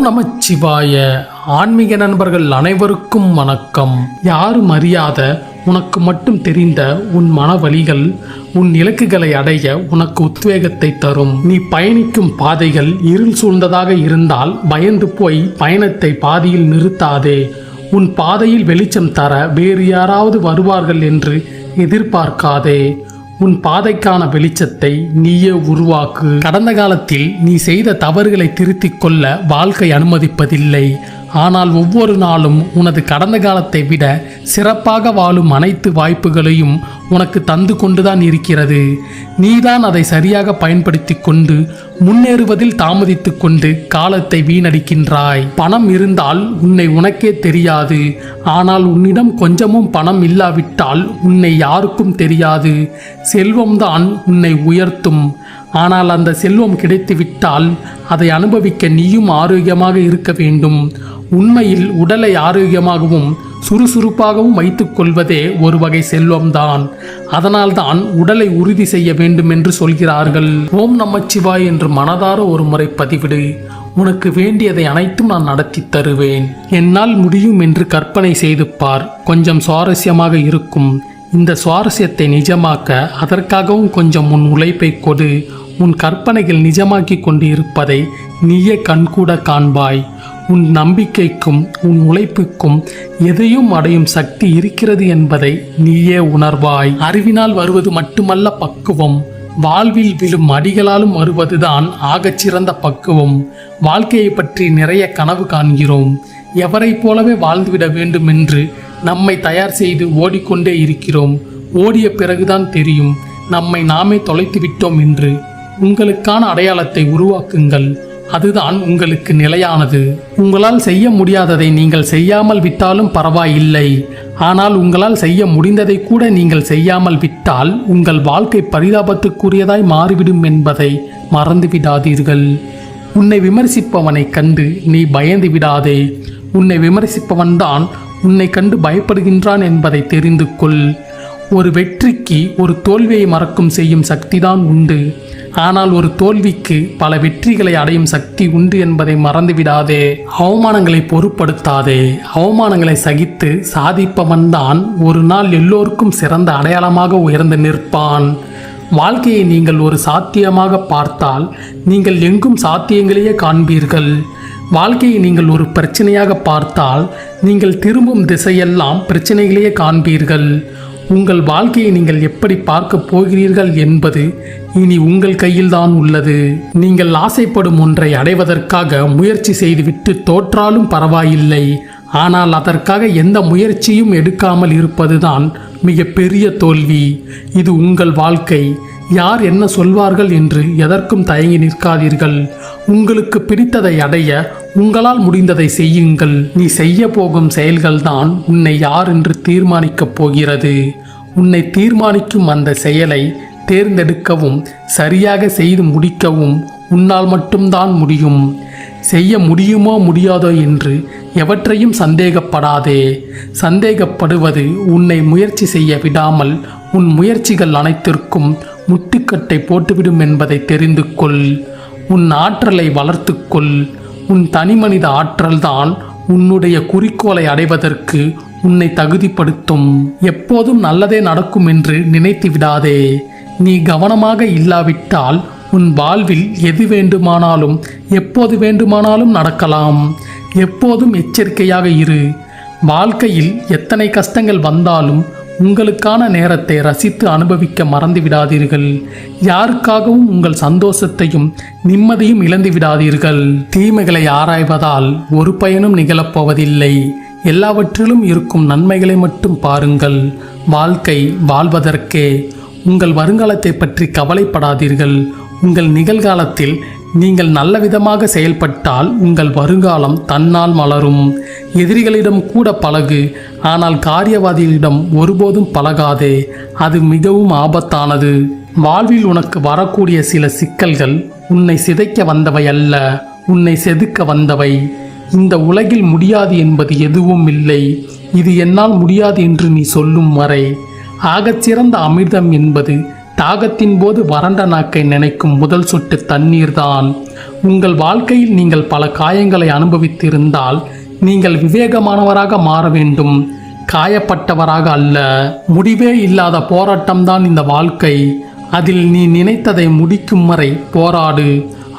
ஓம் நமச்சிவாய. ஆன்மீக நண்பர்கள் அனைவருக்கும் வணக்கம். யாரும் அறியாத உனக்கு மட்டும் தெரிந்த உன் மனவழிகள் உன் இலக்குகளை அடைய உனக்கு உத்வேகத்தை தரும். நீ பயணிக்கும் பாதைகள் இருள் சூழ்ந்ததாக இருந்தால் பயந்து போய் பயணத்தை பாதியில் நிறுத்தாதே. உன் பாதையில் வெளிச்சம் தர வேறு யாராவது வருவார்கள் என்று எதிர்பார்க்காதே. உன் பாதைக்கான வெளிச்சத்தை நீயே உருவாக்கு. கடந்த காலத்தில் நீ செய்த தவறுகளை திருத்திக் கொள்ள வாழ்க்கை அனுமதிப்பதில்லை. ஆனால் ஒவ்வொரு நாளும் உனது கடந்த காலத்தை விட சிறப்பாக வாழும் அனைத்து வாய்ப்புகளையும் உனக்கு தந்து கொண்டுதான் இருக்கிறது. நீதான் அதை சரியாக பயன்படுத்தி கொண்டு முன்னேறுவதில் தாமதித்து கொண்டு காலத்தை வீணடிக்கின்றாய். பணம் இருந்தால் உன்னை உனக்கே தெரியாது. ஆனால் உன்னிடம் கொஞ்சமும் பணம் இல்லாவிட்டால் உன்னை யாருக்கும் தெரியாது. செல்வம்தான் உன்னை உயர்த்தும். ஆனால் அந்த செல்வம் கிடைத்துவிட்டால் அதை அனுபவிக்க நீயும் ஆரோக்கியமாக இருக்க வேண்டும். உண்மையில் உடலை ஆரோக்கியமாகவும் சுறுசுறுப்பாகவும் வைத்துக் கொள்வதே ஒரு வகை செல்வம்தான். அதனால்தான் உடலை உறுதி செய்ய வேண்டும் என்று சொல்கிறார்கள். ஓம் நமச்சிவாய் என்று மனதார ஒரு முறை பதிவிடு. உனக்கு வேண்டியதை அனைத்தும் நான் நடத்தி தருவேன். என்னால் முடியும் என்று கற்பனை செய்து பார். கொஞ்சம் சுவாரஸ்யமாக இருக்கும். இந்த சுவாரஸ்யத்தை நிஜமாக்க அதற்காகவும் கொஞ்சம் உன் உழைப்பை கொடு. உன் கற்பனைகள் நிஜமாக்கி கொண்டு இருப்பதை நீயே கண்கூட காண்பாய். உன் நம்பிக்கைக்கும் உன் உழைப்புக்கும் எதையும் அடையும் சக்தி இருக்கிறது என்பதை நீயே உணர்வாய். அறிவினால் வருவது மட்டுமல்ல பக்குவம், வாழ்வில் விழும் அடிகளாலும் வருவதுதான் ஆகச்சிறந்த பக்குவம். வாழ்க்கையை பற்றி நிறைய கனவு காண்கிறோம். எவரைப் போலவே வாழ்ந்துவிட வேண்டும் என்று நம்மை தயார் செய்து ஓடிக்கொண்டே இருக்கிறோம். ஓடிய பிறகுதான் தெரியும் நம்மை நாமே தொலைத்து விட்டோம் என்று. உங்களுக்கான அடையாளத்தை உருவாக்குங்கள். அதுதான் உங்களுக்கு நிலையானது. உங்களால் செய்ய முடியாததை நீங்கள் செய்யாமல் விட்டாலும் பரவாயில்லை. ஆனால் உங்களால் செய்ய முடிந்ததை கூட நீங்கள் செய்யாமல் விட்டால் உங்கள் வாழ்க்கை பரிதாபத்துக்குரியதாய் மாறிவிடும் என்பதை மறந்துவிடாதீர்கள். உன்னை விமர்சிப்பவனை கண்டு நீ பயந்து விடாதே. உன்னை விமர்சிப்பவன்தான் உன்னை கண்டு பயப்படுகின்றான் என்பதை தெரிந்து கொள். ஒரு வெற்றிக்கு ஒரு தோல்வியை மறக்கும் செய்யும் சக்திதான் உண்டு. ஆனால் ஒரு தோல்விக்கு பல வெற்றிகளை அடையும் சக்தி உண்டு என்பதை மறந்துவிடாதே. அவமானங்களை பொருட்படுத்தாதே. அவமானங்களை சகித்து சாதிப்பவன்தான் ஒரு நாள் எல்லோருக்கும் சிறந்த அடையாளமாக உயர்ந்து நிற்பான். வாழ்க்கையை நீங்கள் ஒரு சாத்தியமாக பார்த்தால் நீங்கள் எங்கும் சாத்தியங்களையே காண்பீர்கள். வாழ்க்கையை நீங்கள் ஒரு பிரச்சனையாக பார்த்தால் நீங்கள் திரும்பும் திசையெல்லாம் பிரச்சனைகளையே காண்பீர்கள். உங்கள் வாழ்க்கையை நீங்கள் எப்படி பார்க்க போகிறீர்கள் என்பது இனி உங்கள் கையில்தான் உள்ளது. நீங்கள் ஆசைப்படும் ஒன்றை அடைவதற்காக முயற்சி செய்துவிட்டு தோற்றாலும் பரவாயில்லை. ஆனால் அதற்காக எந்த முயற்சியும் எடுக்காமல் இருப்பதுதான் மிக பெரிய தோல்வி. இது உங்கள் வாழ்க்கை. யார் என்ன சொல்வார்கள் என்று எதற்கும் தயங்கி நிற்காதீர்கள். உங்களுக்கு பிடித்ததை அடைய உங்களால் முடிந்ததை செய்யுங்கள். நீ செய்ய போகும் செயல்கள்தான் உன்னை யார் என்று தீர்மானிக்கப் போகிறது. உன்னை தீர்மானிக்கும் அந்த செயலை தேர்ந்தெடுக்கவும் சரியாக செய்து முடிக்கவும் உன்னால் மட்டும்தான் முடியும். செய்ய முடியுமோ முடியாதோ என்று எவற்றையும் சந்தேகப்படாதே. சந்தேகப்படுவது உன்னை முயற்சி செய்ய விடாமல் உன் முயற்சிகள் அனைத்திற்கும் முட்டுக்கட்டை போட்டுவிடும் என்பதை தெரிந்து கொள். உன் ஆற்றலை வளர்த்துக்கொள். உன் தனிமனித ஆற்றல்தான் உன்னுடைய குறிக்கோளை அடைவதற்கு உன்னை தகுதிப்படுத்தும். எப்போதும் நல்லதே நடக்கும் என்று நினைத்து விடாதே. நீ கவனமாக இல்லாவிட்டால் உன் வாழ்வில் எது வேண்டுமானாலும் எப்போது வேண்டுமானாலும் நடக்கலாம். எப்போதும் எச்சரிக்கையாக இரு. வாழ்க்கையில் எத்தனை கஷ்டங்கள் வந்தாலும் உங்களுக்கான நேரத்தை ரசித்து அனுபவிக்க மறந்து விடாதீர்கள். யாருக்காகவும் உங்கள் சந்தோஷத்தையும் நிம்மதியும் இழந்து விடாதீர்கள். தீமைகளை ஆராய்வதால் ஒரு பயனும் நிகழப்போவதில்லை. எல்லாவற்றிலும் இருக்கும் நன்மைகளை மட்டும் பாருங்கள். வாழ்க்கை வாழ்வதற்கே. உங்கள் வருங்காலத்தை பற்றி கவலைப்படாதீர்கள். உங்கள் நிகழ்காலத்தில் நீங்கள் நல்ல விதமாக செயல்பட்டால் உங்கள் வருங்காலம் தன்னால் மலரும். எதிரிகளிடம் கூட பழகு. ஆனால் காரியவாதிகளிடம் ஒருபோதும் பழகாதே. அது மிகவும் ஆபத்தானது. வாழ்வில் உனக்கு வரக்கூடிய சில சிக்கல்கள் உன்னை சிதைக்க வந்தவை அல்ல, உன்னை செதுக்க வந்தவை. இந்த உலகில் முடியாது என்பது எதுவும் இல்லை. இது என்னால் முடியாது என்று நீ சொல்லும் வரை. ஆகச்சிறந்த அமிர்தம் என்பது தாகத்தின் போது வறண்ட நாக்கை நினைக்கும் முதல் சொட்டு தண்ணீர் தான். உங்கள் வாழ்க்கையில் நீங்கள் பல காயங்களை அனுபவித்திருந்தால் நீங்கள் விவேகமானவராக மாற வேண்டும், காயப்பட்டவராக அல்ல. முடிவே இல்லாத போராட்டம்தான் இந்த வாழ்க்கை. அதில் நீ நினைத்ததை முடிக்கும் வரை போராடு,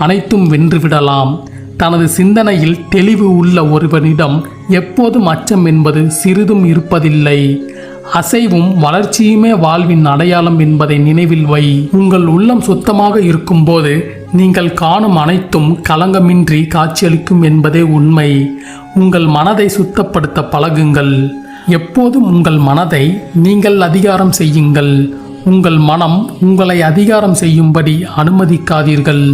அனைத்தும் வென்றுவிடலாம். தனது சிந்தனையில் தெளிவு உள்ள ஒருவனிடம் எப்போதும் அச்சம் என்பது சிறிதும் இருப்பதில்லை. அசைவும் வளர்ச்சியுமே வாழ்வின் அடையாளம் என்பதை நினைவில் வை. உங்கள் உள்ளம் சுத்தமாக இருக்கும்போது நீங்கள் காணும் அனைத்தும் களங்கமின்றி காட்சியளிக்கும் என்பதே உண்மை. உங்கள் மனதை சுத்தப்படுத்த பழகுங்கள். எப்போதும் உங்கள் மனதை நீங்கள் அதிகாரம் செய்யுங்கள். உங்கள் மனம் உங்களை அதிகாரம் செய்யும்படி அனுமதிக்காதீர்கள்.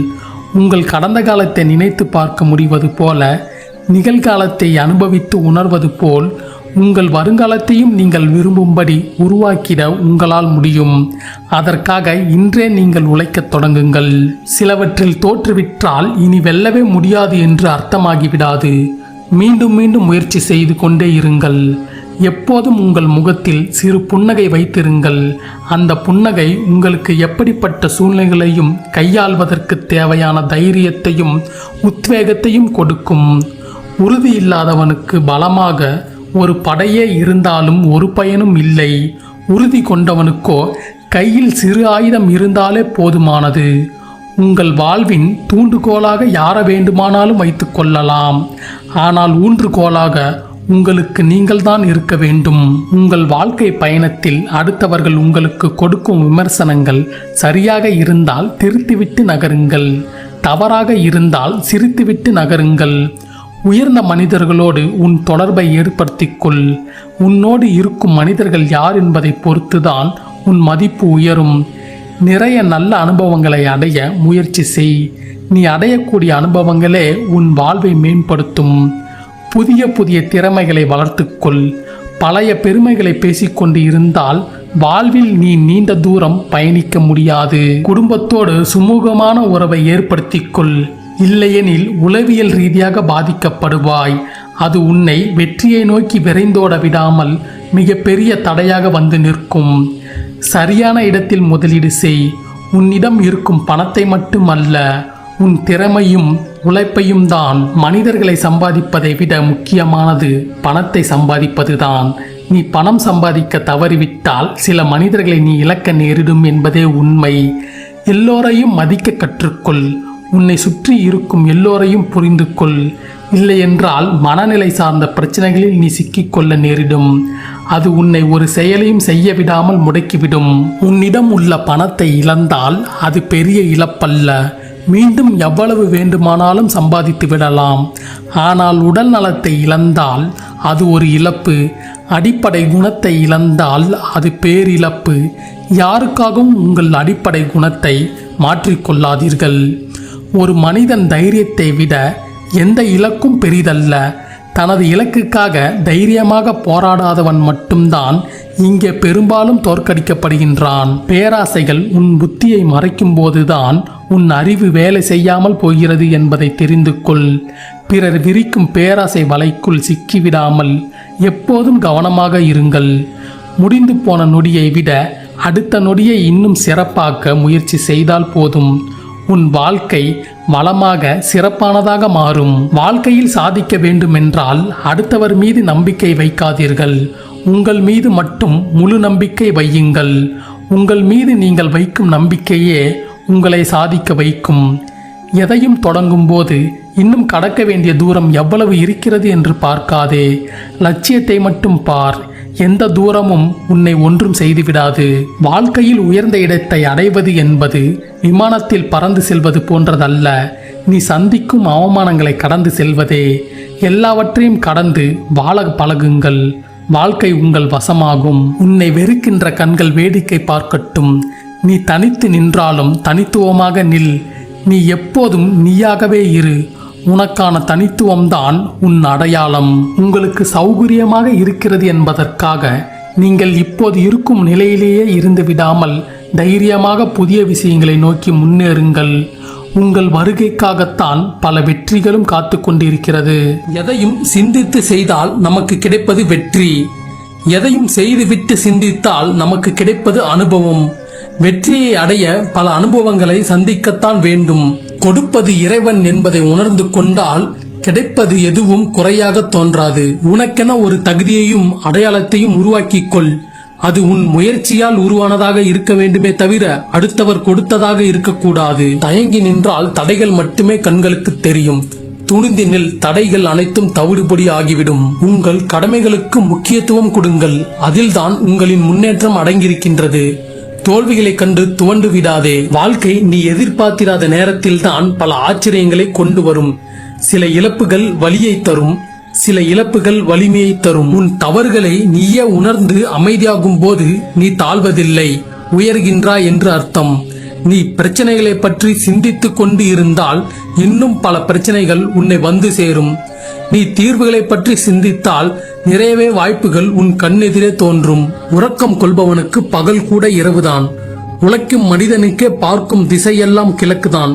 உங்கள் கடந்த காலத்தை நினைத்து பார்க்க முடிவது போல, நிகழ்காலத்தை அனுபவித்து உணர்வது போல் உங்கள் வருங்காலத்தையும் நீங்கள் விரும்பும்படி உருவாக்கிட உங்களால் முடியும். அதற்காக இன்றே நீங்கள் உழைக்கத் தொடங்குங்கள். சிலவற்றில் தோற்றுவிட்டால் இனி வெல்லவே முடியாது என்று அர்த்தமாகிவிடாது. மீண்டும் மீண்டும் முயற்சி செய்து கொண்டே இருங்கள். எப்போதும் உங்கள் முகத்தில் சிறு புன்னகை வைத்திருங்கள். அந்த புன்னகை உங்களுக்கு எப்படிப்பட்ட சூழ்நிலைகளையும் கையாள்வதற்கு தேவையான தைரியத்தையும் உத்வேகத்தையும் கொடுக்கும். உறுதி இல்லாதவனுக்கு பலமாக ஒரு படையே இருந்தாலும் ஒரு பயனும் இல்லை. உறுதி கொண்டவனுக்கோ கையில் சிறு ஆயுதம் இருந்தாலே போதுமானது. உங்கள் வாழ்வின் தூண்டுகோலாக யாரை வேண்டுமானாலும் வைத்துக் கொள்ளலாம். ஆனால் ஊன்றுகோலாக உங்களுக்கு நீங்கள்தான் இருக்க வேண்டும். உங்கள் வாழ்க்கை பயணத்தில் அடுத்தவர்கள் உங்களுக்கு கொடுக்கும் விமர்சனங்கள் சரியாக இருந்தால் திருத்திவிட்டு நகருங்கள். தவறாக இருந்தால் சிரித்துவிட்டு நகருங்கள். உயர்ந்த மனிதர்களோடு உன் தொடர்பை ஏற்படுத்திக்கொள். உன்னோடு இருக்கும் மனிதர்கள் யார் என்பதை பொறுத்துதான் உன் மதிப்பு உயரும். நிறைய நல்ல அனுபவங்களை அடைய முயற்சி செய். நீ அடையக்கூடிய அனுபவங்களே உன் வாழ்வை மேம்படுத்தும். புதிய புதிய திறமைகளை வளர்த்துக்கொள். பழைய பெருமைகளை பேசிக்கொண்டு இருந்தால் வாழ்வில் நீ நீண்ட தூரம் பயணிக்க முடியாது. குடும்பத்தோடு சுமூகமான உறவை ஏற்படுத்திக்கொள். இல்லையெனில் உளவியல் ரீதியாக பாதிக்கப்படுவாய். அது உன்னை வெற்றியை நோக்கி விரைந்தோட விடாமல் மிகப்பெரிய தடையாக வந்து நிற்கும். சரியான இடத்தில் முதலீடு செய். உன்னிடம் இருக்கும் பணத்தை மட்டுமல்ல, உன் திறமையும் உழைப்பையும் தான். மனிதர்களை சம்பாதிப்பதை விட முக்கியமானது பணத்தை சம்பாதிப்பதுதான். நீ பணம் சம்பாதிக்க தவறிவிட்டால் சில மனிதர்களை நீ இழக்க நேரிடும் என்பதே உண்மை. எல்லோரையும் மதிக்க கற்றுக்கொள். உன்னை சுற்றி இருக்கும் எல்லோரையும் புரிந்து கொள். இல்லையென்றால் மனநிலை சார்ந்த பிரச்சனைகளில் நீ சிக்கிக்கொள்ள நேரிடும். அது உன்னை ஒரு செயலையும் செய்ய விடாமல் முடக்கிவிடும். உன்னிடம் உள்ள பணத்தை இழந்தால் அது பெரிய இழப்பல்ல. மீண்டும் எவ்வளவு வேண்டுமானாலும் சம்பாதித்து விடலாம். ஆனால் உடல் நலத்தை இழந்தால் அது ஒரு இழப்பு. அடிப்படை குணத்தை இழந்தால் அது பேரிழப்பு. யாருக்காகவும் உங்கள் அடிப்படை குணத்தை மாற்றிக்கொள்ளாதீர்கள். ஒரு மனிதன் தைரியத்தை விட எந்த இலக்கும் பெரிதல்ல. தனது இலக்குக்காக தைரியமாக போராடாதவன் மட்டும்தான் இங்கே பெரும்பாலும் தோற்கடிக்கப்படுகின்றான். பேராசைகள் உன் புத்தியை மறைக்கும் போதுதான் உன் அறிவு வேலை செய்யாமல் போகிறது என்பதை தெரிந்து கொள். பிறர் விரிக்கும் பேராசை வலைக்குள் சிக்கிவிடாமல் எப்போதும் கவனமாக இருங்கள். முடிந்து போன நொடியை விட அடுத்த நொடியை இன்னும் சிறப்பாக்க முயற்சி செய்தால் போதும். உன் வாழ்க்கை வளமாக சிறப்பானதாக மாறும். வாழ்க்கையில் சாதிக்க வேண்டுமென்றால் அடுத்தவர் மீது நம்பிக்கை வைக்காதீர்கள். உங்கள் மீது மட்டும் முழு நம்பிக்கை வையுங்கள். உங்கள் மீது நீங்கள் வைக்கும் நம்பிக்கையே உங்களை சாதிக்க வைக்கும். எதையும் தொடங்கும் போது இன்னும் கடக்க வேண்டிய தூரம் எவ்வளவு இருக்கிறது என்று பார்க்காதே. லட்சியத்தை மட்டும் பார். எந்த தூரமும் உன்னை ஒன்றும் செய்துவிடாது. வாழ்க்கையில் உயர்ந்த இடத்தை அடைவது என்பது விமானத்தில் பறந்து செல்வது போன்றதல்ல. நீ சந்திக்கும் அவமானங்களை கடந்து செல்வதே. எல்லாவற்றையும் கடந்து வாழ பழகுங்கள். வாழ்க்கை உங்கள் வசமாகும். உன்னை வெறுக்கின்ற கண்கள் வேடிக்கை பார்க்கட்டும். நீ தனித்து நின்றாலும் தனித்துவமாக நில். நீ எப்போதும் நீயாகவே இரு. உனக்கான தனித்துவம்தான் உன் அடையாளம். உங்களுக்கு சௌகரியமாக இருக்கிறது என்பதற்காக நீங்கள் இப்போது இருக்கும் நிலையிலேயே இருந்து விடாமல் தைரியமாக புதிய விஷயங்களை நோக்கி முன்னேறுங்கள். உங்கள் வருகைக்காகத்தான் பல வெற்றிகளும் காத்து கொண்டிருக்கிறது. எதையும் சிந்தித்து செய்தால் நமக்கு கிடைப்பது வெற்றி. எதையும் செய்துவிட்டு சிந்தித்தால் நமக்கு கிடைப்பது அனுபவம். வெற்றியை அடைய பல அனுபவங்களை சந்திக்கத்தான் வேண்டும். கொடுப்பது இறைவன் என்பதை உணர்ந்து கொண்டால் கிடைப்பது எதுவும் குறையாக தோன்றாது. உனக்கென ஒரு தகுதியையும் அடையாளத்தையும் உருவாக்கிக் கொள். அது உன் முயற்சியால் உருவானதாக இருக்க வேண்டுமே தவிர அடுத்தவர் கொடுத்ததாக இருக்கக்கூடாது. தயங்கி நின்றால் தடைகள் மட்டுமே கண்களுக்கு தெரியும். துணிந்து நில், தடைகள் அனைத்தும் தவிடுபடி ஆகிவிடும். உங்கள் கடமைகளுக்கு முக்கியத்துவம் கொடுங்கள். அதில்தான் உங்களின் முன்னேற்றம் அடங்கியிருக்கின்றது. தோல்விகளை கண்டு துவண்டு விடாதே. வாழ்க்கை நீ எதிர்பார்த்திராத நேரத்தில் தான் பல ஆச்சரியங்களை கொண்டு வரும். சில இழப்புகள் வலியை தரும், சில இழப்புகள் வலிமையை தரும். உன் தவறுகளை நீயே உணர்ந்து அமைதியாகும் போது நீ தாழ்வதில்லை, உயர்கின்றாய் என்று அர்த்தம். நீ பிரச்சனைகளை பற்றி சிந்தித்துக் கொண்டு இருந்தால் இன்னும் பல பிரச்சனைகள் உன்னை வந்து சேரும். நீ தீர்வுகளை பற்றி சிந்தித்தால் நிறையவே வாய்ப்புகள் உன் கண்ணெதிரே தோன்றும். உறக்கம் கொள்பவனுக்கு பகல் கூட இரவுதான். உழைக்கும் மனிதனுக்கே பார்க்கும் திசையெல்லாம் கிழக்குதான்.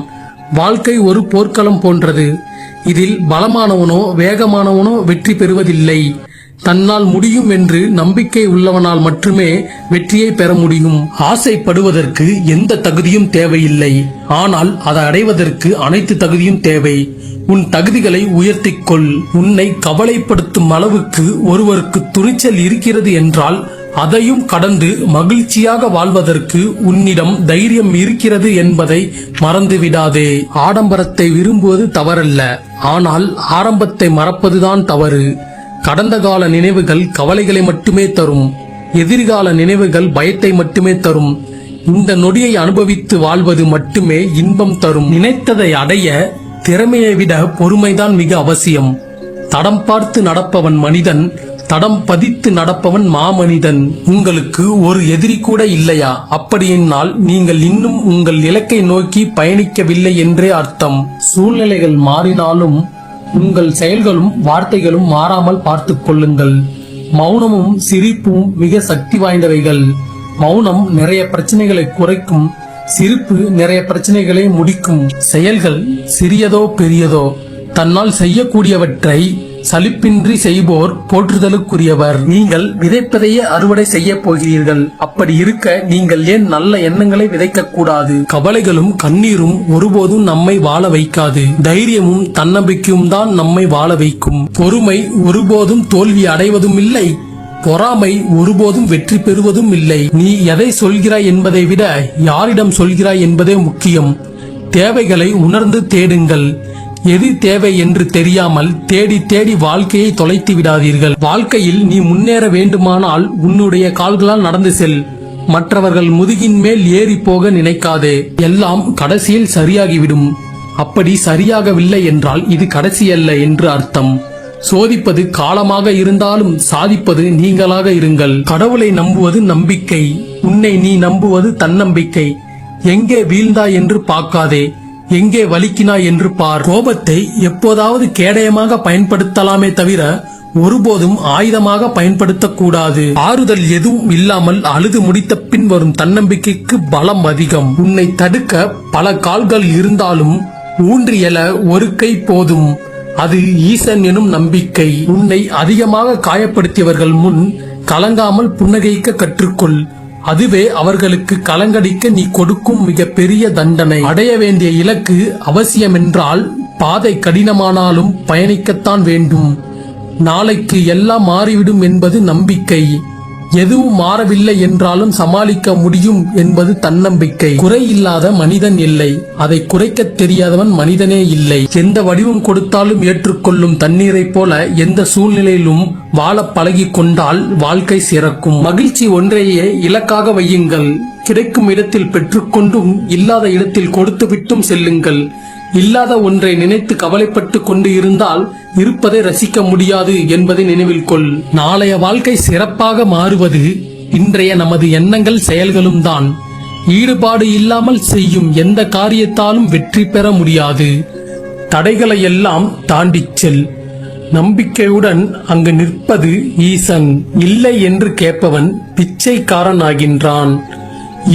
வாழ்க்கை ஒரு போர்க்களம் போன்றது. இதில் பலமானவனோ வேகமானவனோ வெற்றி பெறுவதில்லை. தன்னால் முடியும் என்று நம்பிக்கை உள்ளவனால் மட்டுமே வெற்றியை பெற முடியும். ஆசைப்படுவதற்கு எந்த தகுதியும் தேவையில்லை, ஆனால் அதை அடைவதற்கு அனைத்து தகுதியும் தேவை. உன் தகுதிகளை உயர்த்திக் கொள். உன்னை கவலைப்படுத்தும் அளவுக்கு ஒருவருக்கு துணிச்சல் இருக்கிறது என்றால் அதையும் கடந்து மகிழ்ச்சியாக வாழ்வதற்கு உன்னிடம் தைரியம் இருக்கிறது என்பதை மறந்துவிடாதே. ஆடம்பரத்தை விரும்புவது தவறல்ல, ஆனால் ஆரம்பத்தை மறப்பதுதான் தவறு. கடந்த கால நினைவுகள் கவலைகளை மட்டுமே தரும். எதிர்கால நினைவுகள் பயத்தை மட்டுமே தரும். இந்த நொடியை அனுபவித்து வாழ்வது மட்டுமே இன்பம் தரும். நினைத்ததை அடைய திறமையை விட பொறுமைதான் மிக அவசியம். தடம் பார்த்து நடப்பவன் மனிதன், தடம் பதித்து நடப்பவன் மாமனிதன். உங்களுக்கு ஒரு எதிரி கூட இல்லையா? அப்படியினால் நீங்கள் இன்னும் உங்கள் இலக்கை நோக்கி பயணிக்கவில்லை என்றே அர்த்தம். சூழ்நிலைகள் மாறினாலும் உங்கள் செயல்களும் வார்த்தைகளும் மாறாமல் பார்த்துக் கொள்ளுங்கள். மௌனமும் சிரிப்பும் மிக சக்தி வாய்ந்தவைகள். மௌனம் நிறைய பிரச்சனைகளை குறைக்கும், சிரிப்பு நிறைய பிரச்சனைகளை முடிக்கும். செயல்கள் சிறியதோ பெரியதோ தன்னால் செய்யக்கூடியவற்றை சலிப்பின்றி செய்வோர் போற்றுதலுக்குரியவர். நீங்கள் விதைப்பதையே அறுவடை செய்ய போகிறீர்கள். அப்படி இருக்க நீங்கள் ஏன் நல்ல எண்ணங்களை விதைக்க கூடாது? கவலைகளும் கண்ணீரும் ஒருபோதும் நம்மை வாழ வைக்காது. தைரியமும் தன்னம்பிக்கையும் தான் நம்மை வாழ வைக்கும். பொறுமை ஒருபோதும் தோல்வி அடைவதும் இல்லை, பொறாமை ஒருபோதும் வெற்றி பெறுவதும் இல்லை. நீ எதை சொல்கிறாய் என்பதை விட யாரிடம் சொல்கிறாய் என்பதே முக்கியம். தேவைகளை உணர்ந்து தேடுங்கள். எது தேவை என்று தெரியாமல் தேடி தேடி வாழ்க்கையை தொலைத்து விடாதீர்கள். வாழ்க்கையில் நீ முன்னேற வேண்டுமானால் உன்னுடைய கால்களால் நடந்து செல். மற்றவர்கள் முதுகின் மேல் ஏறி போக நினைக்காதே. எல்லாம் கடைசியில் சரியாகிவிடும். அப்படி சரியாகவில்லை என்றால் இது கடைசியல்ல என்று அர்த்தம். சோதிப்பது காலமாக இருந்தாலும் சாதிப்பது நீங்களாக இருங்கள். கடவுளை நம்புவது நம்பிக்கை, உன்னை நீ நம்புவது தன்னம்பிக்கை. எங்கே வீழ்ந்தாய் என்று பார்க்காதே, எங்கே வலிக்கினாய் என்று பார். கோபத்தை எப்போதாவது கேடயமாக பயன்படுத்தலாமே தவிர ஒருபோதும் ஆயுதமாக பயன்படுத்தக்கூடாது. ஆறுதல் எதுவும் இல்லாமல் அழுது முடித்த பின் வரும் தன்னம்பிக்கைக்கு பலம் அதிகம். உன்னை தடுக்க பல கால்கள் இருந்தாலும் ஊன்றி எழ ஒரு கை போதும். அது ஈசன் எனும் நம்பிக்கை. உன்னை அதிகமாக காயப்படுத்தியவர்கள் முன் கலங்காமல் புன்னகைக்க கற்றுக்கொள். அதுவே அவர்களுக்கு கலங்கடிக்க நீ கொடுக்கும் மிக பெரிய தண்டனை. அடைய வேண்டிய இலக்கு அவசியமென்றால் பாதை கடினமானாலும் பயணிக்கத்தான் வேண்டும். நாளைக்கு எல்லாம் மாறிவிடும் என்பது நம்பிக்கை. எதுவும் மாறவில்லை என்றாலும் சமாளிக்க முடியும் என்பது தன்னம்பிக்கை. குறை இல்லாத மனிதன் இல்லை, அதை குறைக்க தெரியாதவன் மனிதனே இல்லை. எந்த வடிவம் கொடுத்தாலும் ஏற்றுக்கொள்ளும் தண்ணீரை போல எந்த சூழ்நிலையிலும் வாழ பழகி கொண்டால் வாழ்க்கை சிறக்கும். மகிழ்ச்சி ஒன்றையே இலக்காக வையுங்கள். கிடைக்கும் இடத்தில் பெற்றுக்கொண்டும் இல்லாத இடத்தில் கொடுத்துவிட்டும் செல்லுங்கள். இல்லாத ஒன்றை நினைத்து கவலைப்பட்டு கொண்டு இருந்தால் இருப்பதை ரசிக்க முடியாது என்பதை நினைவில் கொள். நாளைய வாழ்க்கை சிறப்பாக மாறுவது இன்றைய நமது எண்ணங்கள் செயல்களும் தான். ஈடுபாடு இல்லாமல் செய்யும் எந்த காரியத்தாலும் வெற்றி பெற முடியாது. தடைகளை எல்லாம் தாண்டிச் செல். நம்பிக்கையுடன் அங்கு நிற்பது ஈசன். இல்லை என்று கேட்பவன் பிச்சைக்காரன் ஆகின்றான்.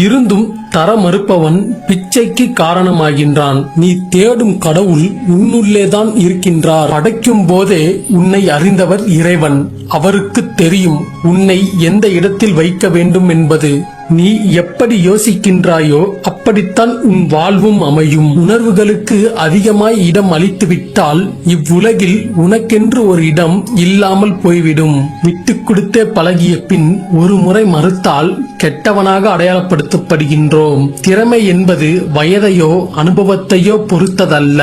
இருந்தும் தர மறுப்பவன் பிச்சைக்கு காரணமாகின்றான். நீ தேடும் கடவுள் உன்னுள்ளேதான் இருக்கின்றார். படைக்கும் போதே உன்னை அறிந்தவர் இறைவன். அவருக்கு தெரியும் உன்னை எந்த இடத்தில் வைக்க வேண்டும் என்பது. நீ எப்படி யோசிக்கின்றாயோ அப்படித்தான் உன் வாழ்வும் அமையும். உணர்வுகளுக்கு அதிகமாய் இடம் அளித்துவிட்டால் இவ்வுலகில் உனக்கென்று ஒரு இடம் இல்லாமல் போய்விடும். விட்டுக் கொடுத்தே பழகிய பின் ஒரு முறை மறுத்தால் கெட்டவனாக அடையாளப்படுத்தப்படுகின்றோம். திறமை என்பது வயதையோ அனுபவத்தையோ பொறுத்ததல்ல,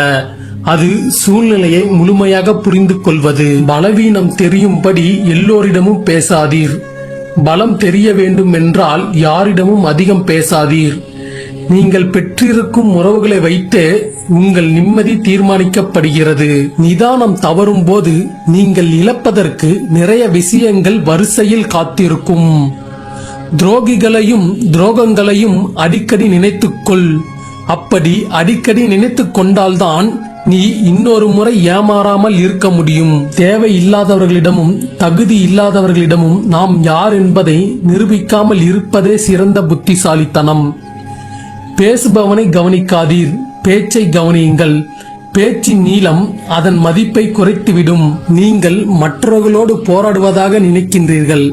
அது சூழ்நிலையை முழுமையாக புரிந்து கொள்வது. பலவீனம் தெரியும்படி எல்லோரிடமும் பேசாதீர். பலம் தெரிய வேண்டும் என்றால் யாரிடமும் அதிகம் பேசாதீர். நீங்கள் பெற்றிருக்கும் உறவுகளை வைத்து உங்கள் நிம்மதி தீர்மானிக்கப்படுகிறது. நிதானம் தவறும் போது நீங்கள் இழப்பதற்கு நிறைய விஷயங்கள் வரிசையில் காத்திருக்கும். துரோகிகளையும் துரோகங்களையும் அடிக்கடி நினைத்துக்கொள். அப்படி அடிக்கடி நினைத்துக் கொண்டால்தான் நீ இன்னொரு முறை ஏமாறாமல் இருக்க முடியும். தேவை இல்லாதவர்களிடமும் தகுதி இல்லாதவர்களிடமும் நாம் யார் என்பதை நிரூபிக்காமல் இருப்பதே சிறந்த புத்திசாலித்தனம். பேசுபவனை கவனிக்காதீர், பேச்சை கவனியுங்கள். பேச்சின் நீளம் அதன் மதிப்பை குறைத்துவிடும். நீங்கள் மற்றவர்களோடு போராடுவதாக நினைக்கின்றீர்கள்,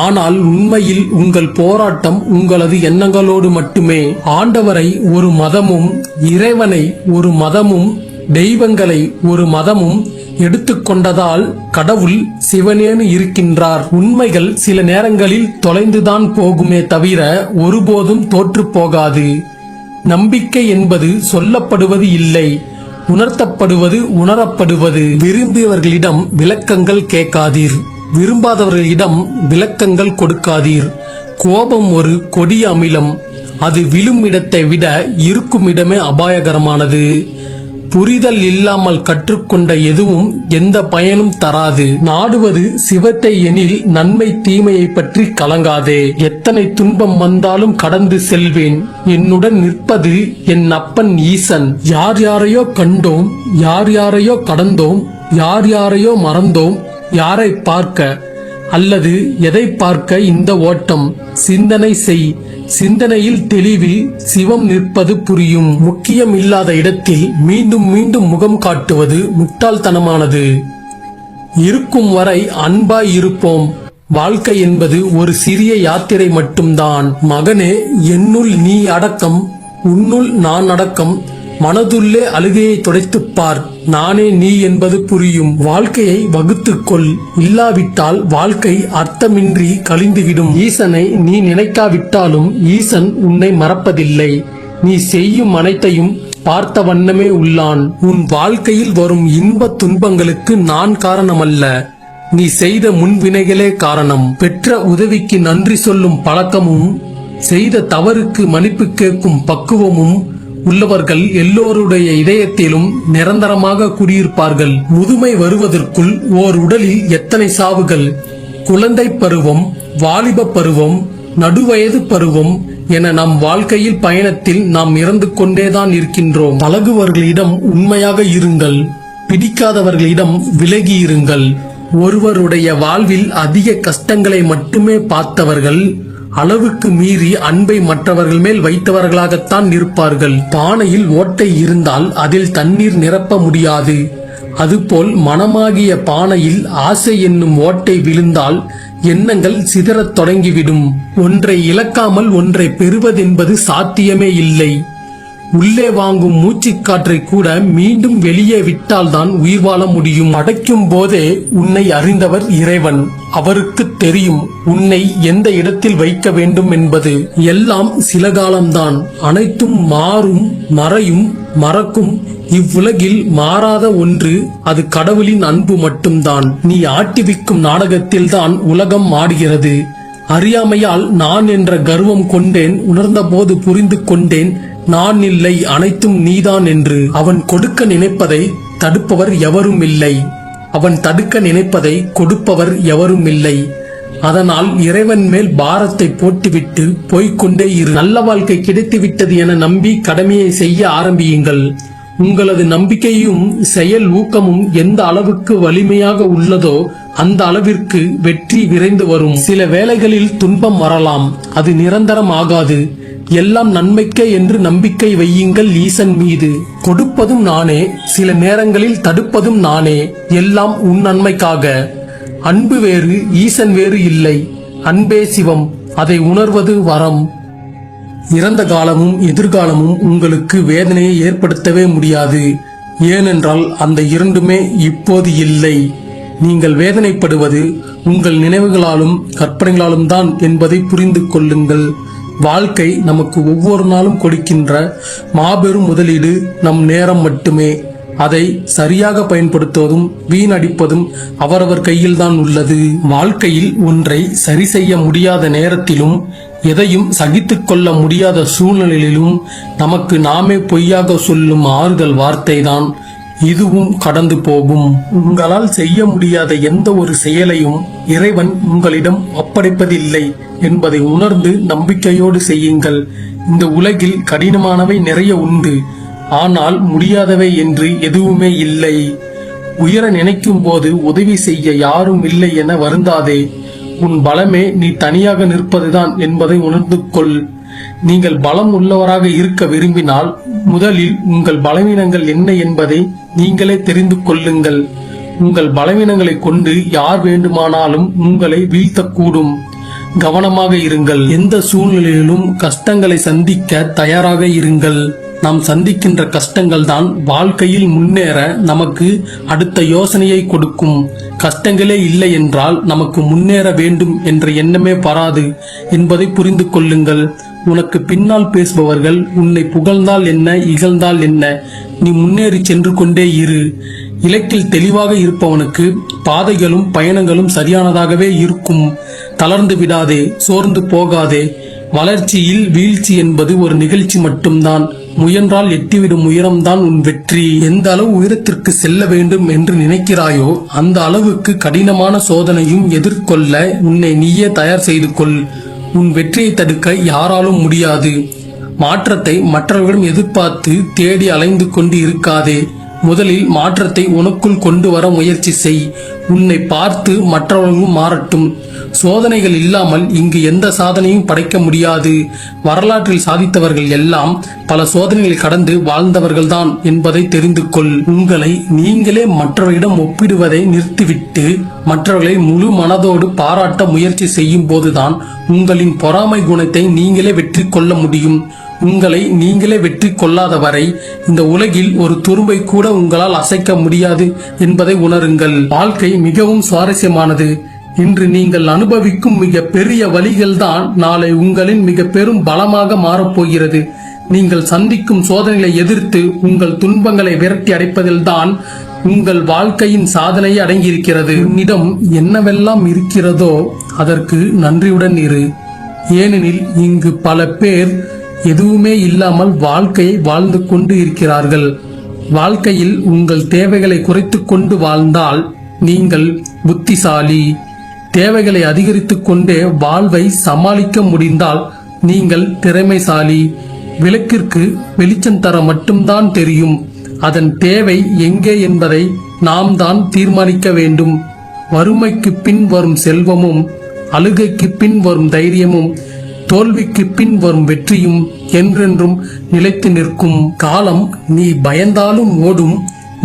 ஆனால் உண்மையில் உங்கள் போராட்டம் உங்களது எண்ணங்களோடு மட்டுமே. ஆண்டவரை ஒரு மதமும் இறைவனை ஒரு மதமும் தெய்வங்களை ஒரு மதமும் எடுத்துக்கொண்டதால் கடவுள் சிவனேனு இருக்கின்றார். உண்மைகள் சில நேரங்களில் தொலைந்துதான் போகுமே தவிர ஒருபோதும் தோற்று போகாது. நம்பிக்கை என்பது சொல்லப்படுவது இல்லை, உணர்த்தப்படுவது, உணரப்படுவது. விரும்பியவர்களிடம் விளக்கங்கள் கேட்காதீர், விரும்பாதவர்களிடம் விளக்கங்கள் கொடுக்காதீர். கோபம் ஒரு கொடிய அமிலம், அது விழும் இடத்தை விட இருக்கும் இடமே அபாயகரமானது. புரிதல் இல்லாமல் கற்றுக்கொண்ட எதுவும் எந்த பயனும் தராது. நாடுவது சிவத்தை எனில் நன்மை தீமையை பற்றி கலங்காதே. எத்தனை துன்பம் வந்தாலும் கடந்து செல்வேன், என்னுடன் நிற்பது என் அப்பன் ஈசன். யார் யாரையோ கண்டோம், யார் யாரையோ கடந்தோம், யார் யாரையோ மறந்தோம். யாரை பார்க்க அல்லது எதை பார்க்க இந்த ஓட்டம்? சிந்தனை செய். சிந்தனையில் தெளிவில் சிவம் நிற்பது புரியும். முக்கியம் இல்லாத இடத்தில் மீண்டும் மீண்டும் முகம் காட்டுவது முட்டாள்தனமானது. இருக்கும் வரை அன்பாய் இருப்போம். வாழ்க்கை என்பது ஒரு சிறிய யாத்திரை மட்டும்தான். மகனே, என்னுள் நீ அடக்கம், உன்னுள் நான் அடக்கம். மனதுள்ளே அழுகையை துடைத்துப் பார், நானே நீ என்பது புரியும். வாழ்க்கையை வகுத்துக்கொள், இல்லாவிட்டால் வாழ்க்கை அர்த்தமின்றி கழிந்துவிடும். ஈசனை நீ நினைக்காவிட்டாலும் ஈசன் உன்னை மறப்பதில்லை. நீ செய்யும் அனைத்தையும் பார்த்த வண்ணமே உள்ளான். உன் வாழ்க்கையில் வரும் இன்ப துன்பங்களுக்கு நான் காரணமல்ல, நீ செய்த முன்வினைகளே காரணம். பெற்ற உதவிக்கு நன்றி சொல்லும் பழக்கமும் செய்த தவறுக்கு மன்னிப்பு கேட்கும் பக்குவமும் உள்ளவர்கள் எல்லோருடைய இதயத்திலும் நிரந்தரமாக குடியிருப்பார்கள். முதுமை வருவதற்குள் ஓர் உடலில் எத்தனை சாவுகள்! குழந்தை பருவம், வாலிப பருவம், நடுவயது பருவம் என நம் வாழ்க்கையில் பயணத்தில் நாம் இறந்து கொண்டேதான் இருக்கின்றோம். பழகுவர்களிடம் உண்மையாக இருங்கள், பிடிக்காதவர்களிடம் விலகி இருங்கள். ஒருவருடைய வாழ்வில் அதிக கஷ்டங்களை மட்டுமே பார்த்தவர்கள் அளவுக்கு மீறி அன்பை மற்றவர்கள் மேல் வைத்தவர்களாகத்தான் இருப்பார்கள். பானையில் ஓட்டை இருந்தால் அதில் தண்ணீர் நிரப்ப முடியாது. அதுபோல் மனமாகிய பானையில் ஆசை என்னும் ஓட்டை விழுந்தால் எண்ணங்கள் சிதறத் தொடங்கிவிடும். ஒன்றை இழக்காமல் ஒன்றை பெறுவதென்பது சாத்தியமே இல்லை. உள்ளே வாங்கும் மூச்சுக்காற்றை கூட மீண்டும் வெளியே விட்டால்தான் உயிர் வாழ முடியும். அடைக்கும் போதே உன்னை அறிந்தவர் இறைவன். அவருக்கு தெரியும் உன்னை எந்த இடத்தில் வைக்க வேண்டும் என்பது. எல்லாம் சில காலம்தான், அனைத்தும் மாறும், மறையும், மறக்கும். இவ்வுலகில் மாறாத ஒன்று, அது கடவுளின் அன்பு மட்டும்தான். நீ ஆட்டிவிக்கும் நாடகத்தில்தான் உலகம் ஆடுகிறது. அறியாமையால் நான் என்ற கர்வம் கொண்டேன். உணர்ந்தபோது புரிந்து கொண்டேன், நான் இல்லை, அனைத்தும் நீதான் என்று. அவன் கொடுக்க நினைப்பதை தடுப்பவர் எவரும் இல்லை, அவன் தடுக்க நினைப்பதை கொடுப்பவர் எவரும் இல்லை. அதனால் இறைவன் மேல் பாரத்தை போட்டுவிட்டு போய்கொண்டே இரு. நல்ல வாழ்க்கை கிடைத்துவிட்டது என நம்பி கடமையை செய்ய ஆரம்பியுங்கள். உங்களது நம்பிக்கையும் செயல் ஊக்கமும் எந்த அளவுக்கு வலிமையாக உள்ளதோ அந்த அளவிற்கு வெற்றி விரைந்து வரும். சில வேளைகளில் துன்பம் வரலாம், அது நிரந்தரம் ஆகாது. எல்லாம் நன்மைக்கே என்று நம்பிக்கை வையுங்கள் ஈசன் மீது. கொடுப்பதும் நானே, சில நேரங்களில் தடுப்பதும் நானே, எல்லாம் உன் நன்மைக்காக. அன்பு வேறு, ஈசன் வேறு இல்லை. அன்பே சிவம், அதை உணர்வது வரம். இறந்த காலமும் எதிர்காலமும் உங்களுக்கு வேதனையை ஏற்படுத்தவே முடியாது. ஏனென்றால் அந்த இரண்டுமே இப்போது இல்லை. நீங்கள் வேதனைப்படுவது உங்கள் நினைவுகளாலும் கற்பனைகளாலும் தான் என்பதை புரிந்து கொள்ளுங்கள். வாழ்க்கை நமக்கு ஒவ்வொரு நாளும் கொடுக்கின்ற மாபெரும் முதலீடு நம் நேரம் மட்டுமே. அதை சரியாக பயன்படுத்துவதும் வீணடிப்பதும் அவரவர் கையில்தான் உள்ளது. வாழ்க்கையில் ஒன்றை சரி செய்ய முடியாத நேரத்திலும் எதையும் சகித்துக் கொள்ள முடியாத சூழ்நிலையிலும் நமக்கு நாமே பொய்யாக சொல்லும் ஆறுதல் வார்த்தைதான் இதுவும் கடந்து போகும். உங்களால் செய்ய முடியாத எந்த ஒரு செயலையும் இறைவன் உங்களிடம் ஒப்படைப்பதில்லை என்பதை உணர்ந்து நம்பிக்கையோடு செய்யுங்கள். இந்த உலகில் கடினமானவை நிறைய உண்டு, ஆனால் முடியாதவை என்று எதுவுமே இல்லை. உயர நினைக்கும் போது உதவி செய்ய யாரும் இல்லை என வருந்தாதே. உன் பலமே நீ தனியாக நிற்பதுதான் என்பதை உணர்ந்து கொள். நீங்கள் பலம் உள்ளவராக இருக்க விரும்பினால் முதலில் உங்கள் பலவீனங்கள் என்ன என்பதை நீங்களே தெரிந்து கொள்ளுங்கள். உங்கள் பலவீனங்களை கொண்டு யார் வேண்டுமானாலும் உங்களை வீழ்த்தக்கூடும். கவனமாக இருங்கள். எந்த சூழ்நிலையிலும் கஷ்டங்களை சந்திக்க தயாராக இருங்கள். நாம் சந்திக்கின்ற கஷ்டங்கள் தான் வாழ்க்கையில் முன்னேற நமக்கு அடுத்த யோசனையை கொடுக்கும். கஷ்டங்களே இல்லை என்றால் நமக்கு முன்னேற வேண்டும் என்ற எண்ணமே வராது என்பதை புரிந்து கொள்ளுங்கள். உனக்கு பின்னால் பேசுபவர்கள் உன்னை புகழ்ந்தால் என்ன, இகழ்ந்தால் என்ன, நீ முன்னேறி சென்று கொண்டே இரு. இலக்கில் தெளிவாக இருப்பவனுக்கு பாதைகளும் பயணங்களும் சரியானதாகவே இருக்கும். தளர்ந்து விடாதே, சோர்ந்து போகாதே. வளர்ச்சியில் வீழ்ச்சி என்பது ஒரு நிகழ்ச்சி மட்டும்தான். முயன்றால் எட்டிவிடும் உயரம்தான் உன் வெற்றி. எந்த அளவு உயரத்திற்கு செல்ல வேண்டும் என்று நினைக்கிறாயோ அந்த அளவுக்கு கடினமான சோதனையும் எதிர்கொள்ள உன்னை நீயே தயார் செய்து கொள். உன் வெற்றியை தடுக்க யாராலும் முடியாது. மாற்றத்தை மற்றவர்களிடம் எதிர்பார்த்து தேடி அலைந்து கொண்டு இருக்காதே. முதலில் மாற்றத்தை உனக்குள் கொண்டு வர முயற்சி செய். உன்னை பார்த்து மற்றவர்களும் மாறட்டும். சோதனைகள் இல்லாமல் இங்கு எந்த சாதனையும் படைக்க முடியாது. வரலாற்றில் சாதித்தவர்கள் எல்லாம் பல சோதனைகளை கடந்து வாழ்ந்தவர்கள்தான் என்பதை தெரிந்து கொள். உங்களை நீங்களே மற்றவர்களிடம் ஒப்பிடுவதை நிறுத்திவிட்டு மற்றவர்களை முழு மனதோடு பாராட்ட முயற்சி செய்யும் போதுதான் உங்களின் பொறாமை குணத்தை நீங்களே வெற்றி கொள்ள முடியும். உங்களை நீங்களே வெற்றி கொள்ளாத வரை இந்த உலகில் ஒரு துரும்பை கூட உங்களால் அசைக்க முடியாது என்பதை உணருங்கள். வாழ்க்கை மிகவும் சுவாரஸ்யமானது. இன்று நீங்கள் அனுபவிக்கும் மிக பெரிய வழிகள் தான் நாளை உங்களின் மிக பெரும் பலமாக மாறப்போகிறது. நீங்கள் சந்திக்கும் சோதனைகளை எதிர்த்து உங்கள் துன்பங்களை விரட்டி அடைப்பதில்தான் உங்கள் வாழ்க்கையின் சாதனையை அடங்கியிருக்கிறது. உன்னிடம் என்னவெல்லாம் இருக்கிறதோ அதற்கு நன்றியுடன் இரு. ஏனெனில் இங்கு பல பேர் எதுவுமே இல்லாமல் வாழ்க்கையை வாழ்ந்து கொண்டு இருக்கிறார்கள். வாழ்க்கையில் உங்கள் தேவைகளை குறைத்து கொண்டு வாழ்ந்தால் நீங்கள் புத்திசாலி. தேவைகளை அதிகரித்துக் கொண்டே வாழ்வை சமாளிக்க முடிந்தால் நீங்கள் திறமைசாலி. விளக்கிற்கு வெளிச்சம் தர மட்டும்தான் தெரியும். அதன் தேவை எங்கே என்பதை நாம் தான் தீர்மானிக்க வேண்டும். வறுமைக்கு பின் வரும் செல்வமும் அழுகைக்கு பின் வரும் தைரியமும் தோல்விக்கு பின் வரும் வெற்றியும் என்றென்றும் நிலைத்து நிற்கும். காலம் நீ பயந்தாலும் ஓடும்,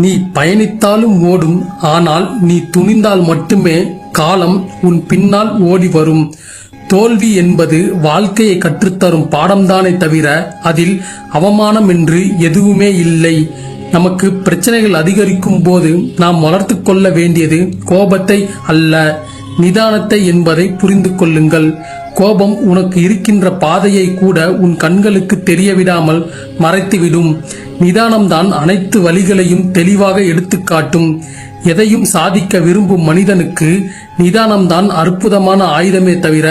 நீ பயணித்தாலும் ஓடும். ஆனால் நீ துணிந்தால் மட்டுமே காலம் உன் பின்னால் ஓடி வரும். தோல்வி என்பது வாழ்க்கையை கற்றுத்தரும் பாடம்தானே தவிர அதில் அவமானம் என்று எதுவுமே இல்லை. நமக்கு பிரச்சனைகள் அதிகரிக்கும் போது நாம் வளர்த்து கொள்ள வேண்டியது கோபத்தை அல்ல, நிதானத்தை என்பதை புரிந்து கொள்ளுங்கள். கோபம் உனக்கு இருக்கின்ற பாதையை கூட உன் கண்களுக்கு தெரியவிடாமல் மறைத்துவிடும். நிதானம்தான் அனைத்து வழிகளையும் தெளிவாக எடுத்துக்காட்டும். எதையும் சாதிக்க விரும்பும் மனிதனுக்கு நிதானம்தான் அற்புதமான ஆயுதமே தவிர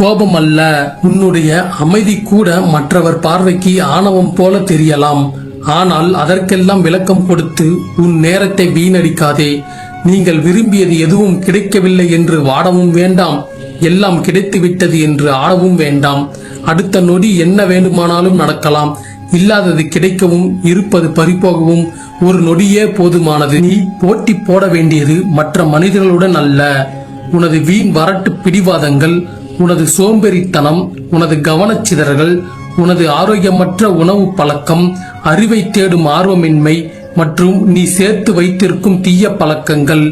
கோபம் அல்ல. உன்னுடைய அமைதி கூட மற்றவர் பார்வைக்கு ஆணவம் போல தெரியலாம். ஆனால் அதற்கெல்லாம் விளக்கம் கொடுத்து உன் நேரத்தை வீணடிக்காதே. நீங்கள் விரும்பியது எதுவும் கிடைக்கவில்லை என்று வாடவும் வேண்டாம், எல்லாம் கிடைத்து விட்டது என்று ஆடவும் வேண்டாம். அடுத்த நொடி என்ன வேண்டுமானாலும் நடக்கலாம். இல்லாதது கிடைக்கவும் இருப்பது பறிபோகவும் ஒரு நொடியே போதுமானது. நீ போட்டி போட வேண்டியது மற்ற மனிதர்களுடன் அல்ல. உனது வீண் வரட்டு பிடிவாதங்கள், உனது சோம்பேறித்தனம், உனது கவனச்சிதறல்கள், உனது ஆரோக்கியமற்ற உணவு பழக்கம், அறிவை தேடும் ஆர்வமின்மை மற்றும் நீ சேர்த்து வைத்திருக்கும் தீய பழக்கங்கள்,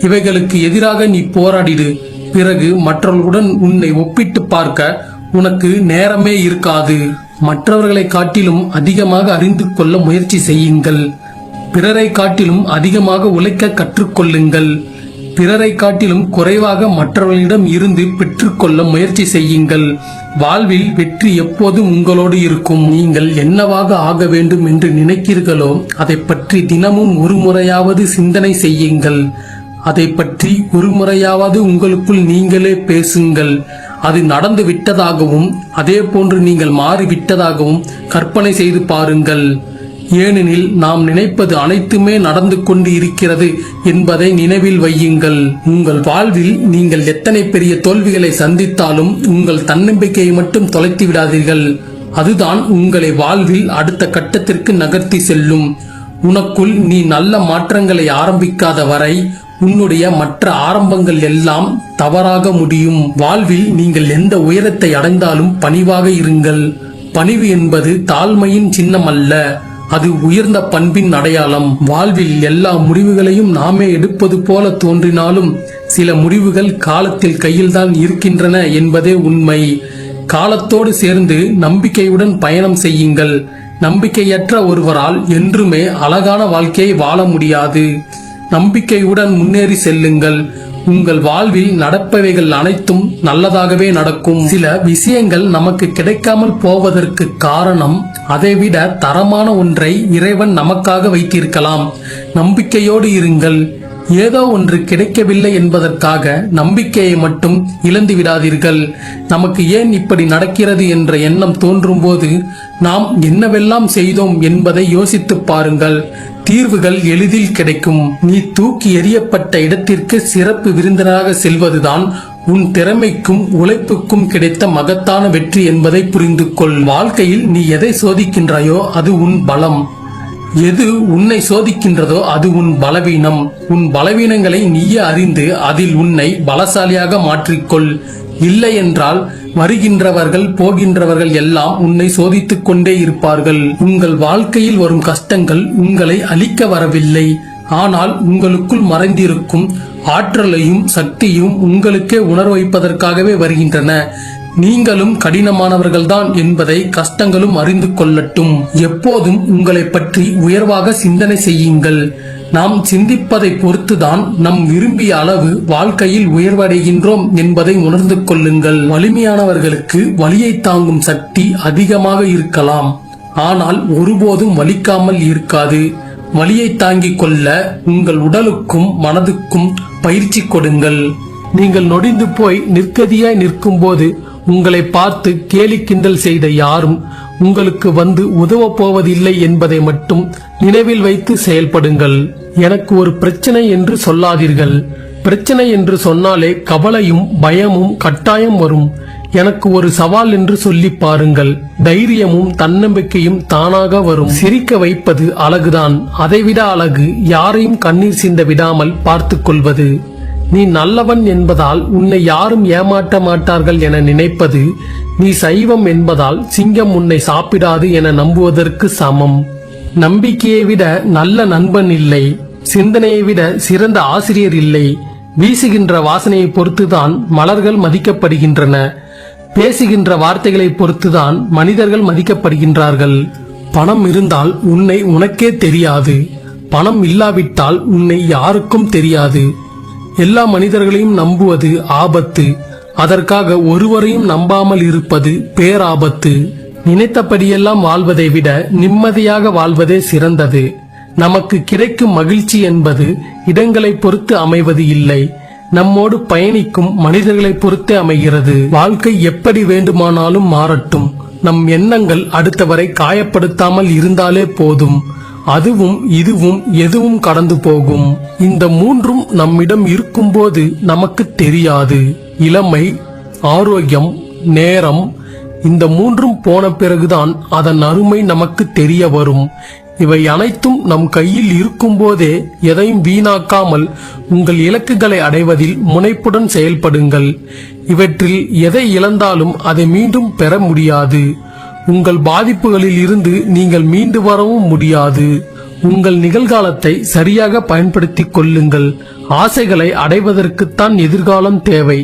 இவைகளுக்கு எதிராக நீ போராடிடு. பிறகு மற்றவர்களுடன் உன்னை ஒப்பிட்டு பார்க்க உனக்கு நேரமே இருக்காது. மற்றவர்களை காட்டிலும் அதிகமாக அறிந்து கொள்ள முயற்சி செய்யுங்கள். பிறரை காட்டிலும் அதிகமாக உழைக்க கற்றுக்கொள்ளுங்கள். பிறரை காட்டிலும் குறைவாக மற்றவர்களிடம் இருந்து பெற்றுக்கொள்ள முயற்சி செய்யுங்கள். வாழ்வில் வெற்றி எப்போதும் உங்களோடு இருக்கும். நீங்கள் என்னவாக ஆக வேண்டும் என்று நினைக்கிறீர்களோ அதை பற்றி தினமும் ஒரு முறையாவது சிந்தனை செய்யுங்கள். அதை பற்றி ஒரு முறையாவது உங்களுக்குள் நீங்களே பேசுங்கள். அது நடந்து விட்டதாகவும் அதே போன்று நீங்கள் மாறிவிட்டதாகவும் கற்பனை செய்து பாருங்கள். ஏனெனில் நாம் நினைப்பது அனைத்துமே நடந்து கொண்டு இருக்கிறது என்பதை நினைவில் வையுங்கள். உங்கள் வாழ்வில் நீங்கள் எத்தனை பெரிய தோல்விகளை சந்தித்தாலும் உங்கள் தன்னம்பிக்கையை மட்டும் தொலைத்து விடாதீர்கள். அதுதான் உங்களை வாழ்வில் அடுத்த கட்டத்திற்கு நகர்த்தி செல்லும். உனக்குள் நீ நல்ல மாற்றங்களை ஆரம்பிக்காத வரை உன்னுடைய மற்ற ஆரம்பங்கள் எல்லாம் தவறாக முடியும். வாழ்வில் நீங்கள் எந்த உயரத்தை அடைந்தாலும் பணிவாக இருங்கள். பணிவு என்பது தாழ்மையின் சின்னம் அல்ல, அது உயர்ந்த பண்பின் அடையாளம். வாழ்வில் எல்லா முடிவுகளையும் நாமே எடுப்பது போல தோன்றினாலும் சில முடிவுகள் காலத்தில் கையில்தான் இருக்கின்றன என்பதே உண்மை. காலத்தோடு சேர்ந்து நம்பிக்கையுடன் பயணம் செய்யுங்கள். நம்பிக்கையற்ற ஒருவரால் என்றுமே அழகான வாழ்க்கையை வாழ முடியாது. நம்பிக்கையுடன் முன்னேறி செல்லுங்கள். உங்கள் வாழ்வில் நடப்பவைகள் அனைத்தும் நல்லதாகவே நடக்கும். சில விஷயங்கள் நமக்கு கிடைக்காமல் போவதற்கு காரணம் அதைவிட தரமான ஒன்றை இறைவன் நமக்காக வைத்திருக்கலாம். நம்பிக்கையோடு இருங்கள். ஏதோ ஒன்று கிடைக்கவில்லை என்பதற்காக நம்பிக்கையை மட்டும் இழந்து விடாதீர்கள். நமக்கு ஏன் இப்படி நடக்கிறது என்ற எண்ணம் தோன்றும் போது நாம் என்னவெல்லாம் செய்தோம் என்பதை யோசித்து பாருங்கள். தீர்வுகள் எளிதில் கிடைக்கும். நீ தூக்கி எறியப்பட்ட இடத்திற்கு சிறப்பு விருந்தினராக செல்வதுதான் உன் திறமைக்கும் உழைப்புக்கும் கிடைத்த மகத்தான வெற்றி என்பதை புரிந்து கொள். வாழ்க்கையில் நீ எதை சோதிக்கின்றாயோ அது உன் பலம். எது உன்னை சோதிக்கின்றதோ அது உன் பலவீனம். உன் பலவீனங்களை நீயே அறிந்து அதில் உன்னை பலசாலியாக மாற்றிக்கொள். இல்லை என்றால் வருகின்றவர்கள் போகின்றவர்கள் எல்லாம் உன்னை சோதித்துக் கொண்டே இருப்பார்கள். உங்கள் வாழ்க்கையில் வரும் கஷ்டங்கள் உங்களை அழிக்க வரவில்லை, ஆனால் உங்களுக்குள் மறைந்திருக்கும் ஆற்றலையும் சக்தியும் உங்களுக்கே உணர வைப்பதற்காகவே வருகின்றன. நீங்களும் கடினமானவர்கள்தான் என்பதை கஷ்டங்களும் அறிந்து கொள்ளட்டும். எப்போதும் உங்களை பற்றி உயர்வாக சிந்தனை செய்யுங்கள். நாம் சிந்திப்பதை பொறுத்துதான் நம் விரும்பிய அளவு வாழ்க்கையில் உயர்வடைகின்றோம் என்பதை உணர்ந்து கொள்ளுங்கள். வலிமையானவர்களுக்கு வலியை தாங்கும் சக்தி அதிகமாக இருக்கலாம், ஆனால் ஒருபோதும் வலிக்காமல் இருக்காது. வலியை தாங்கிக் கொள்ள உங்கள் உடலுக்கும் மனதுக்கும் பயிற்சி கொடுங்கள். நீங்கள் நொடிந்து போய் நிற்கதியாய் நிற்கும் போது உங்களை பார்த்து கேலி கிண்டல் செய்த யாரும் உங்களுக்கு வந்து உதவப் போவதில்லை என்பதை மட்டும் நினைவில் வைத்து செயல்படுங்கள். எனக்கு ஒரு பிரச்சனை என்று சொல்லாதீர்கள். பிரச்சனை என்று சொன்னாலே கவலையும் பயமும் கட்டாயம் வரும். எனக்கு ஒரு சவால் என்று சொல்லி பாருங்கள். தைரியமும் தன்னம்பிக்கையும் தானாக வரும். சிரிக்க வைப்பது அழகுதான். அதைவிட அழகு யாரையும் கண்ணீர் சிந்த விடாமல் பார்த்துக் கொள்வது. நீ நல்லவன் என்பதால் உன்னை யாரும் ஏமாற்ற மாட்டார்கள் என நினைப்பது, நீ சைவம் என்பதால் சிங்கம் உன்னை சாப்பிடாது என நம்புவதற்கு சமம். நம்பிக்கையை விட நல்ல நண்பன் இல்லை, சிந்தனையை விட சிறந்த ஆசிரியர் இல்லை. வீசுகின்ற வாசனையை பொறுத்துதான் மலர்கள் மதிக்கப்படுகின்றன. பேசுகின்ற வார்த்தைகளை பொறுத்துதான் மனிதர்கள் மதிக்கப்படுகின்றார்கள். பணம் இருந்தால் உன்னை உனக்கே தெரியாது, பணம் இல்லாவிட்டால் உன்னை யாருக்கும் தெரியாது. எல்லா மனிதர்களையும் நம்புவது ஆபத்து, அதற்காக ஒருவரையும் நம்பாமல் இருப்பது பேராபத்து. நினைத்தபடியெல்லாம் வாழ்வதை விட நிம்மதியாக வாழ்வதே சிறந்தது. நமக்கு கிடைக்கும் மகிழ்ச்சி என்பது இடங்களை பொறுத்து அமைவது இல்லை, நம்மோடு பயணிக்கும் மனிதர்களை பொறுத்தே அமைகிறது. வாழ்க்கை எப்படி வேண்டுமானாலும் மாறட்டும், நம் எண்ணங்கள் அடுத்தவரை காயப்படுத்தாமல் இருந்தாலே போதும். அதுவும் இதுவும் எதுவும் கடந்து போகும். இந்த மூன்றும் நம்மிடம் இருக்கும்போது நமக்கு தெரியாது. இளமை, ஆரோக்கியம், நேரம், இந்த மூன்றும் போன பிறகுதான் அதன் அருமை நமக்கு தெரிய வரும். இவை அனைத்தும் நம் கையில் இருக்கும்போதே எதையும் வீணாக்காமல் உங்கள் இலக்குகளை அடைவதில் முனைப்புடன் செயல்படுங்கள். இவற்றில் எதை இழந்தாலும் அதை மீண்டும் பெற முடியாது. உங்கள் பாதிப்புகளில் இருந்து நீங்கள் மீண்டு வரவும் முடியாது. உங்கள் நிகழ்காலத்தை சரியாக பயன்படுத்திக் கொள்ளுங்கள். ஆசைகளை அடைவதற்குத்தான் எதிர்காலம் தேவை.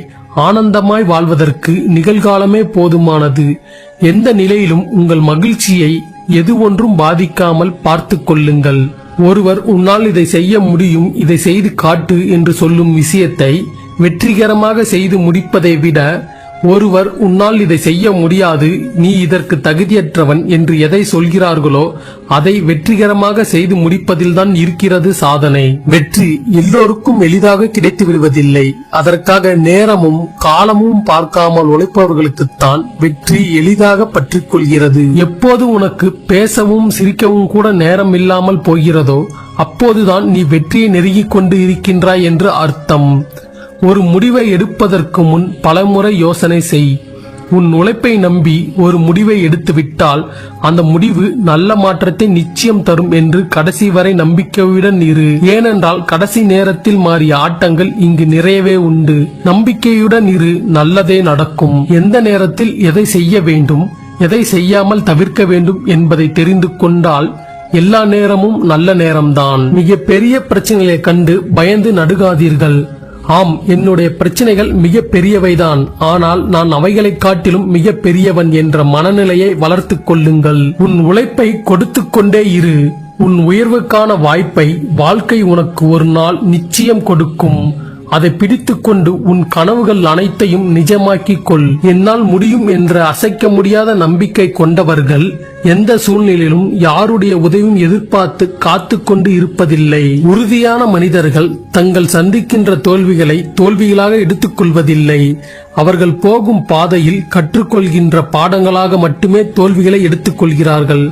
ஆனந்தமாய் வாழ்வதற்கு நிகழ்காலமே போதுமானது. எந்த நிலையிலும் உங்கள் மகிழ்ச்சியை எது ஒன்றும் பாதிக்காமல் பார்த்து கொள்ளுங்கள். ஒருவர் உன்னால் இதை செய்ய முடியும், இதை செய்து காட்டு என்று சொல்லும் விஷயத்தை வெற்றிகரமாக செய்து முடிப்பதை விட, ஒருவர் உன்னால் இதை செய்ய முடியாது, நீ இதற்கு தகுதியற்றவன் என்று எதை சொல்கிறார்களோ அதை வெற்றிகரமாக செய்து முடிப்பதில்தான் இருக்கிறது சாதனை. வெற்றி எல்லோருக்கும் எளிதாக கிடைத்து விடுவதில்லை. அதற்காக நேரமும் காலமும் பார்க்காமல் உழைப்பவர்களுக்குத்தான் வெற்றி எளிதாக பற்றிக் கொள்கிறது. எப்போது உனக்கு பேசவும் சிரிக்கவும் கூட நேரம் இல்லாமல் போகிறதோ அப்போதுதான் நீ வெற்றியை நெருங்கிக் கொண்டு இருக்கின்றாய் என்று அர்த்தம். ஒரு முடிவை எடுப்பதற்கு முன் பலமுறை யோசனை செய். உன் உழைப்பை நம்பி ஒரு முடிவை எடுத்துவிட்டால் அந்த முடிவு நல்ல மாற்றத்தை நிச்சயம் தரும் என்று கடைசி வரை நம்பிக்கையுடன் இரு. ஏனென்றால் கடைசி நேரத்தில் மாறிய ஆட்டங்கள் இங்கு நிறையவே உண்டு. நம்பிக்கையுடன் இரு, நல்லதே நடக்கும். எந்த நேரத்தில் எதை செய்ய வேண்டும், எதை செய்யாமல் தவிர்க்க வேண்டும் என்பதை தெரிந்து கொண்டால் எல்லா நேரமும் நல்ல நேரம்தான். மிக பெரிய பிரச்சனைகளை கண்டு பயந்து நடுங்காதீர்கள். ஆம், என்னுடைய பிரச்சனைகள் மிக பெரியவைதான், ஆனால் நான் அவைகளை காட்டிலும் மிக பெரியவன் என்ற மனநிலையை வளர்த்து கொள்ளுங்கள். உன் உழைப்பை கொடுத்து கொண்டே இரு. உன் உயர்வுக்கான வாய்ப்பை வாழ்க்கை உனக்கு ஒரு நாள் நிச்சயம் கொடுக்கும். அதை பிடித்துக்கொண்டு உன் கனவுகள் அனைத்தையும் நிஜமாக்கிக் கொள். என்னால் முடியும் என்ற அசைக்க முடியாத நம்பிக்கை கொண்டவர்கள் எந்த சூழ்நிலையிலும் யாருடைய உதவியும் எதிர்பார்த்து காத்து கொண்டு இருப்பதில்லை. உறுதியான மனிதர்கள் தங்கள் சந்திக்கின்ற தோல்விகளை தோல்விகளாக எடுத்துக்கொள்வதில்லை. அவர்கள் போகும் பாதையில் கற்றுக்கொள்கின்ற பாடங்களாக மட்டுமே தோல்விகளை எடுத்துக்கொள்கிறார்கள்.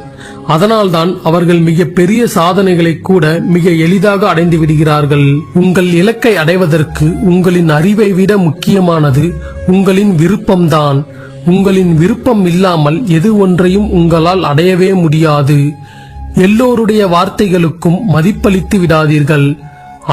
அதனால்தான் அவர்கள் மிக பெரிய சாதனைகளை கூட மிக எளிதாக அடைந்து விடுகிறார்கள். உங்கள் இலக்கை அடைவதற்கு உங்களின் அறிவை விட முக்கியமானது உங்களின் விருப்பம்தான். உங்களின் விருப்பம் இல்லாமல் எது ஒன்றையும் உங்களால் அடையவே முடியாது. எல்லோருடைய வார்த்தைகளுக்கும் மதிப்பளித்து விடாதீர்கள்.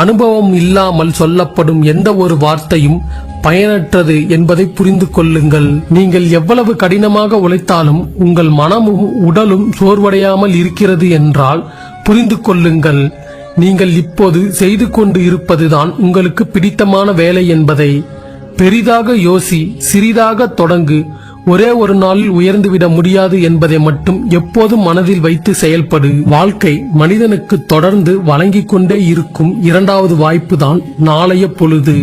அனுபவம் இல்லாமல் சொல்லப்படும் எந்த ஒரு வார்த்தையும் பயனற்றது என்பதை புரிந்து கொள்ளுங்கள். நீங்கள் எவ்வளவு கடினமாக உழைத்தாலும் உங்கள் மனமும் உடலும் சோர்வடையாமல் இருக்கிறது என்றால் புரிந்து கொள்ளுங்கள், நீங்கள் இப்போது செய்து கொண்டு இருப்பதுதான் உங்களுக்கு பிடித்தமான வேலை என்பதை. பெரிதாக யோசி, சிறிதாக தொடங்கு. ஒரே ஒரு நாளில் உயர்ந்துவிட முடியாது என்பதை மட்டும் எப்போதும் மனதில் வைத்து செயல்படு. வாழ்க்கை மனிதனுக்கு தொடர்ந்து வழங்கிக் கொண்டே இருக்கும் இரண்டாவது வாய்ப்பு தான் நாளைய பொழுது.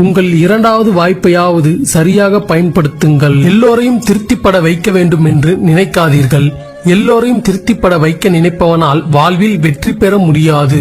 உங்கள் இரண்டாவது வாய்ப்பையாவது சரியாக பயன்படுத்துங்கள். எல்லோரையும் திருப்திப்பட வைக்க வேண்டும் என்று நினைக்காதீர்கள். எல்லோரையும் திருப்திப்பட வைக்க நினைப்பவனால் வாழ்வில் வெற்றி பெற முடியாது.